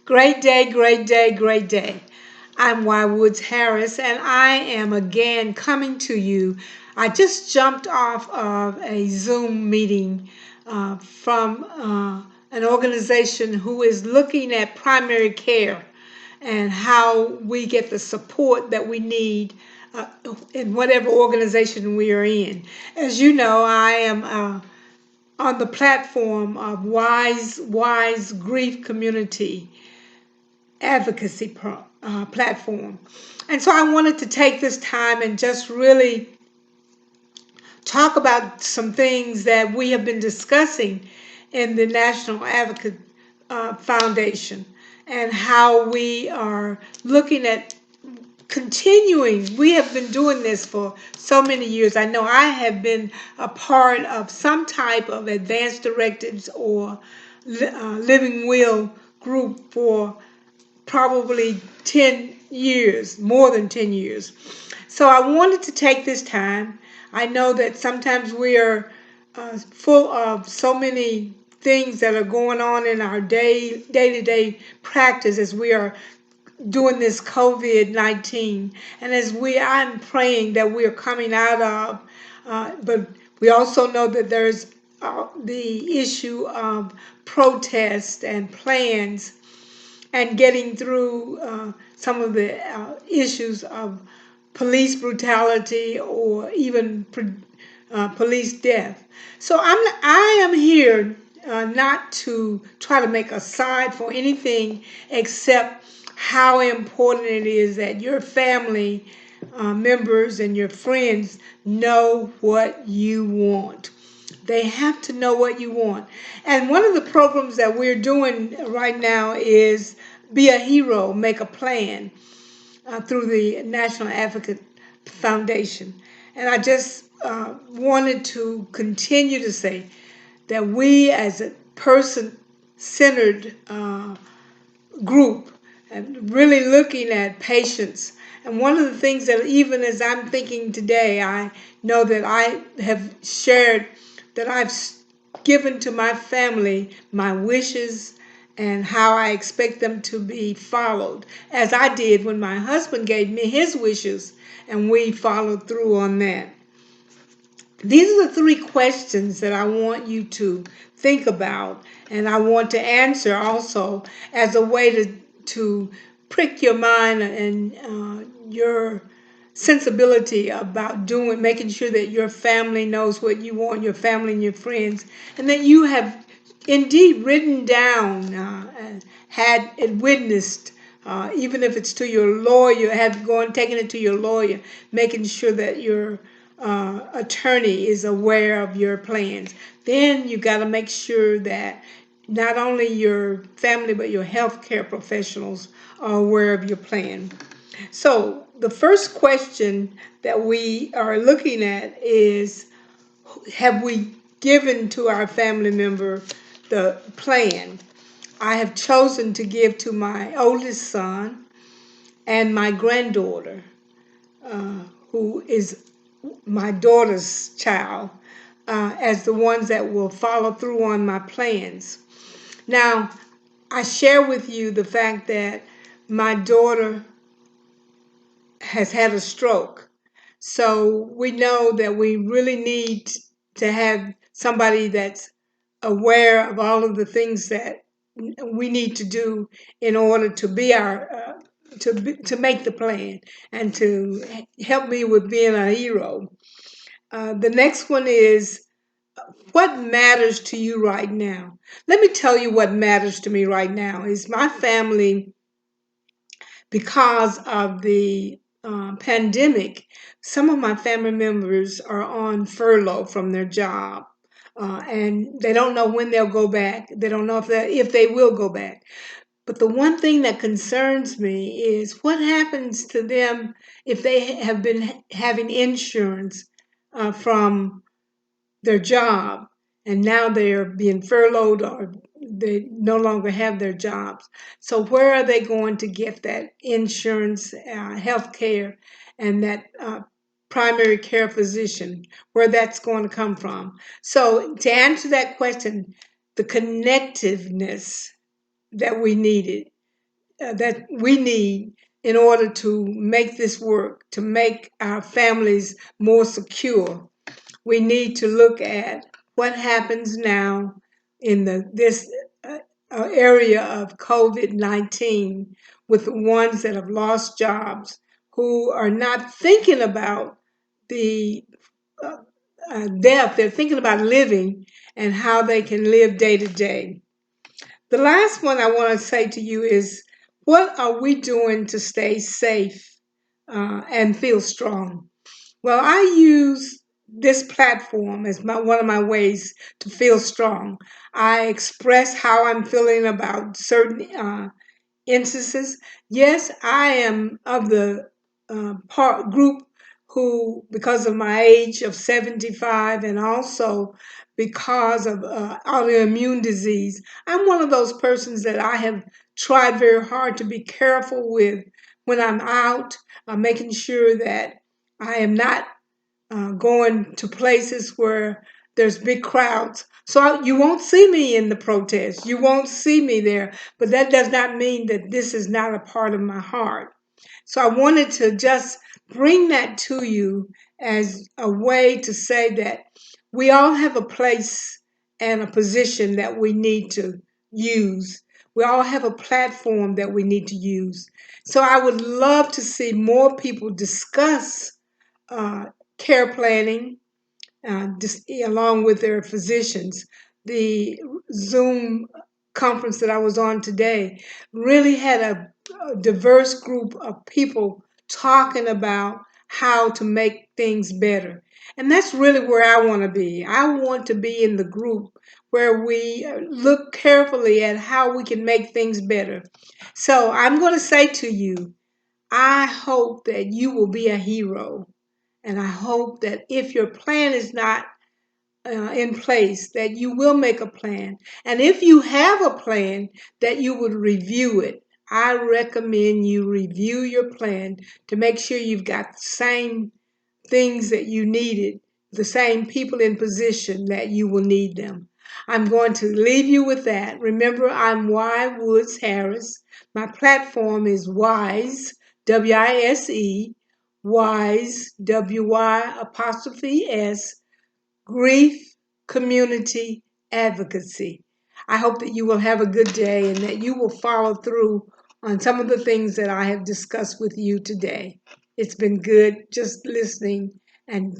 Great day, great day, great day. I'm Y Woods Harris, and I am again coming to you. I just jumped off of a Zoom meeting from an organization who is looking at primary care and how we get the support that we need uh, in whatever organization we are in. As you know, I am on the platform of Wise Grief Community Advocacy platform. And so I wanted to take this time and just really talk about some things that we have been discussing in the National Advocate Foundation and how we are looking at continuing. We have been doing this for so many years. I know I have been a part of some type of advanced directives or living will group for probably 10 years, more than 10 years. So I wanted to take this time. I know that sometimes we are full of so many things that are going on in our day-to-day practice as we are doing this COVID-19. And I'm praying that we are coming out of, but we also know that there's the issue of protest and plans and getting through some of the issues of police brutality or even police death. So I am here not to try to make a side for anything except how important it is that your family members and your friends know what you want. They have to know what you want. And one of the programs that we're doing right now is Be a Hero, Make a Plan through the National Advocate Foundation. And I just wanted to continue to say that we, as a person centered group, and really looking at patients. And one of the things that, even as I'm thinking today, I know that I have shared that I've given to my family my wishes and how I expect them to be followed, as I did when my husband gave me his wishes and we followed through on that. These are the three questions that I want you to think about, and I want to answer also as a way to prick your mind and your sensibility about making sure that your family knows what you want, your family and your friends, and that you have indeed written down and had it witnessed, even if it's to your lawyer, have gone taken it to your lawyer, making sure that your attorney is aware of your plans. Then you got to make sure that not only your family but your healthcare professionals are aware of your plan. So the first question that we are looking at is, have we given to our family member the plan? I have chosen to give to my oldest son and my granddaughter, who is my daughter's child, as the ones that will follow through on my plans. Now, I share with you the fact that my daughter has had a stroke. So we know that we really need to have somebody that's aware of all of the things that we need to do in order to be to make the plan and to help me with being a hero. The next one is, what matters to you right now? Let me tell you what matters to me right now is my family. Because of the pandemic, some of my family members are on furlough from their job, and they don't know when they'll go back. They don't know if they will go back. But the one thing that concerns me is what happens to them if they have been having insurance from their job and now they're being furloughed or they no longer have their jobs. So where are they going to get that insurance, health care, and that primary care physician, where that's going to come from? So to answer that question, the connectiveness that we needed. that we need in order to make this work, to make our families more secure. We need to look at what happens now in this area of COVID-19 with the ones that have lost jobs, who are not thinking about the uh, death. They're thinking about living and how they can live day to day. The last one I want to say to you is, what are we doing to stay safe and feel strong? Well, I use this platform as one of my ways to feel strong. I express how I'm feeling about certain instances. Yes, I am of the part group who, because of my age of 75 and also because of autoimmune disease, I'm one of those persons that I have tried very hard to be careful with when I'm out, making sure that I am not going to places where there's big crowds. So you won't see me in the protest. You won't see me there. But that does not mean that this is not a part of my heart. So I wanted to just bring that to you as a way to say that we all have a place and a position that we need to use. We all have a platform that we need to use. So I would love to see more people discuss uh, care planning, along with their physicians. The Zoom conference that I was on today really had a diverse group of people talking about how to make things better. And that's really where I want to be. I want to be in the group where we look carefully at how we can make things better. So I'm going to say to you, I hope that you will be a hero. And I hope that if your plan is not in place, that you will make a plan. And if you have a plan, that you would review it. I recommend you review your plan to make sure you've got the same things that you needed, the same people in position that you will need them. I'm going to leave you with that. Remember, I'm Y Woods Harris. My platform is WISE, WISE, WISE, WY apostrophe S, Grief Community Advocacy. I hope that you will have a good day and that you will follow through on some of the things that I have discussed with you today. It's been good just listening and